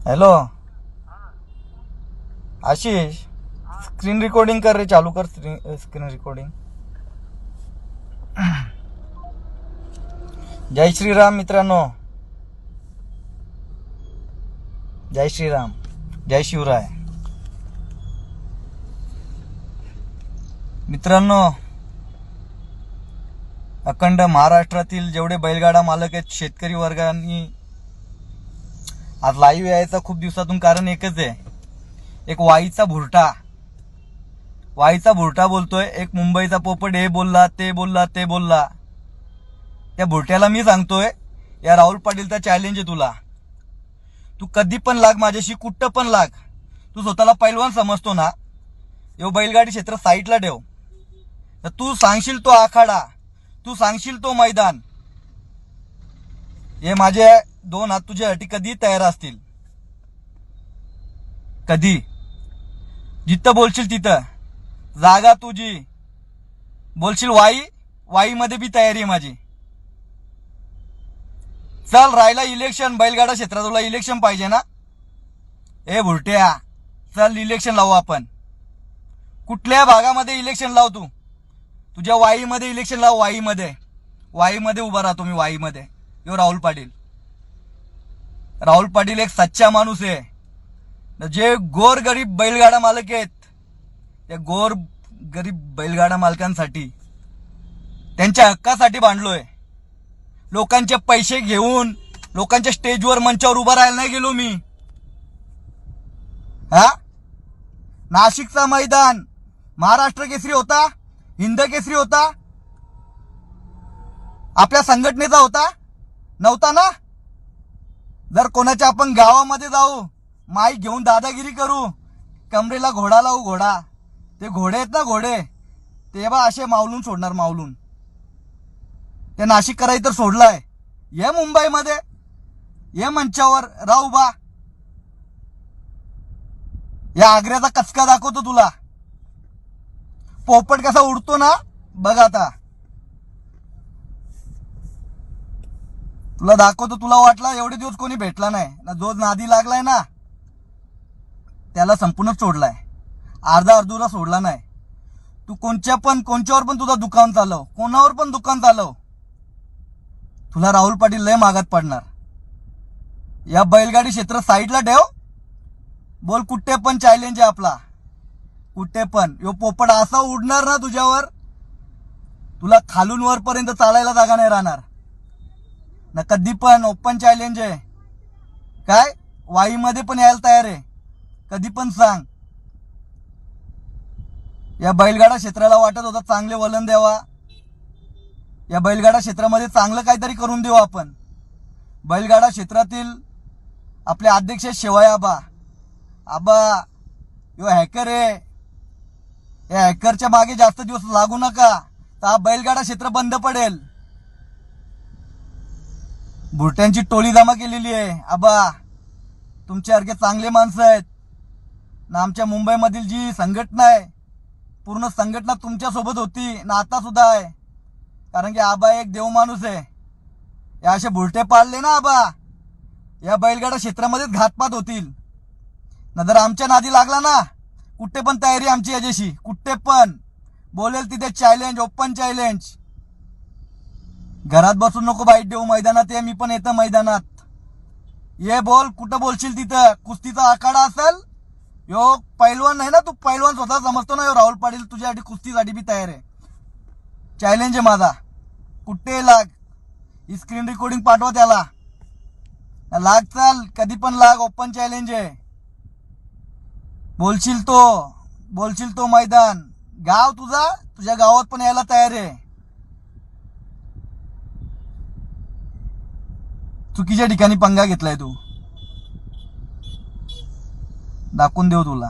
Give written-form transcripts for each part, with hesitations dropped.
Hello Ashish, screen recording कर रे, चालू कर स्क्रीन रिकॉर्डिंग। जय श्रीराम मित्रांनो, जय श्रीराम, जय शिवराय। मित्रांनो, अखंड महाराष्ट्रातील जेवढे बैलगाडा मालक आहेत, शेतकरी वर्गांनी आज लाईव्ह यायचं खूप दिवसातून कारण एकच आहे, एक वाईचा भुरटा बोलतोय, एक मुंबईचा पोपट हे बोलला ते बोलला। त्या भुरट्याला मी सांगतोय, या राहुल पाटीलचा चॅलेंज आहे तुला, तू कधी पण लाग माझ्याशी, कुठं पण लाग। तू स्वतःला पैलवान समजतो ना, यो बैलगाडी क्षेत्र साईडला ठेव। तर तू सांगशील तो आखाडा, तू सांगशील तो मैदान, हे माझे दोन हात तुझ्यासाठी कधी तयार असतील। कधी जिथं बोलशील तिथं जागा तुझी, बोलशील वाई मध्ये बी तयारी आहे माझी। चल, राहिला इलेक्शन, बैलगाडा क्षेत्रात तुला इलेक्शन पाहिजे ना, ए भुरट्या, चल इलेक्शन लावू आपण। कुठल्या भागामध्ये इलेक्शन लाव, तू तुझ्या वाईमध्ये इलेक्शन लाव, वाईमध्ये उभा राहतो मी, वाईमध्ये। यो राहुल पाटील एक सच्चा माणूस आहे। जे गोर गरीब बैलगाडा मालक आहेत, त्या गोर गरीब बैलगाडा मालकांसाठी, त्यांच्या हक्कासाठी भांडलोय। लोकांचे पैसे घेऊन लोकांच्या स्टेजवर, मंचावर उभा राहायला नाही गेलो मी। नाशिकचा मैदान महाराष्ट्र केसरी होता, हिंद केसरी होता, आपल्या संघटनेचा होता, नव्हता ना। जर कोणाच्या आपण गावामध्ये जाऊ, माईक घेऊन दादागिरी करू, कमरेला घोडा लावू, घोडा, ते घोडे आहेत ना घोडे, तेव्हा असे मावलून सोडणार, मावलून। ते नाशिक करायचं तर सोडलाय, ये मुंबईमध्ये, ये मंचावर राहू बा, या आग्र्याचा कचका दाखवतो तुला, पोपट कसा उडतो ना, बघ आता तुला दाखवतो। तुला वाटला एवढे दिवस कोणी भेटला नाही ना, जो नादी लागलाय ना त्याला संपूर्ण सोडलाय, अर्धा अर्धुरा सोडला नाही। तू कोणच्यावर पण तुझा दुकान चालव, कोणावर पण दुकान चालव, तुला राहुल पाटील लय मागात पडणार। या बैलगाडी क्षेत्र साईडला ठेव, बोल कुठे पण चॅलेंज आहे आपला, कुठे पण। यो पोपट असा उडणार ना तुझ्यावर, तुला खालून वरपर्यंत चालायला जागा नाही राहणार ना। कधी पण ओपन चॅलेंज आहे, काय वाईमध्ये पण यायला तयार आहे, कधी पण सांग। या बैलगाडा क्षेत्राला वाटत होता चांगले वलन द्यावा, या बैलगाडा क्षेत्रामध्ये चांगलं काहीतरी करून देऊ आपण। बैलगाडा क्षेत्रातील आपले अध्यक्ष शिवाय आबा यो हॅकर आहे, या हॅकरच्या मागे जास्त दिवस लागू नका, तर हा बैलगाडा क्षेत्र बंद पडेल। भुरट्यांची टोळी जमा केलेली आहे आबा, तुमच्यासारखे चांगले माणसं आहेत ना। आमच्या मुंबईमधील जी संघटना आहे, पूर्ण संघटना तुमच्या सोबत होती ना, आता सुद्धा आहे, कारण की आबा एक देव माणूस आहे। या असे भुरटे पाळले ना आबा, या बैलगाडा क्षेत्रामध्येच घातपात होतील ना। जर आमच्या नादी लागला ना, कुठे पण तयारी आमची याच्याशी, कुठे पण बोलेल तिथे चॅलेंज, ओपन चॅलेंज। घरात बसून नको बाईट देऊ, मैदानात ये, मी पण येतं मैदानात, ये बोल, कुठं बोलशील तिथं। कुस्तीचा आखाडा असेल, यो पैलवान नाही ना, तू पैलवान स्वतः समजतो ना, यो राहुल पाटील तुझ्यासाठी कुस्तीसाठी बी तयार आहे। चॅलेंज आहे माझा, कुठे लाग, ही स्क्रीन रेकॉर्डिंग पाठवा त्याला, लाग, चाल कधी पण लाग, ओपन चॅलेंज आहे। बोलशील तो मैदान, गाव तुझ्या गावात पण यायला तयार आहे। चुकीच्या ठिकाणी पंगा घेतलाय तू, दाखवून देऊ तुला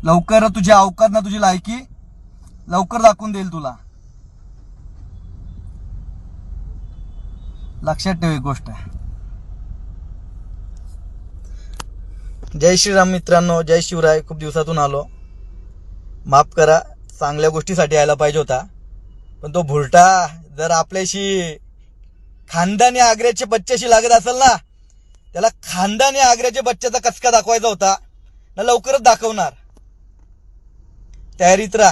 लवकर, तुझ्या अवकात ना, तुझी लायकी लवकर दाखवून देईल तुला, लक्षात ठेव एक गोष्ट। जय श्रीराम मित्रांनो, जय शिवराय। खूप दिवसातून आलो, माफ करा, चांगल्या गोष्टीसाठी यायला पाहिजे होता, पण तो भुरटा जर आपल्याशी खानदानी आग्र्याच्या बच्च्याशी लागत असेल ना, त्याला खानदानी आग्र्याच्या बच्च्याचा कसका दाखवायचा होता ना लवकरच दाखवणार. तयारीत राहा.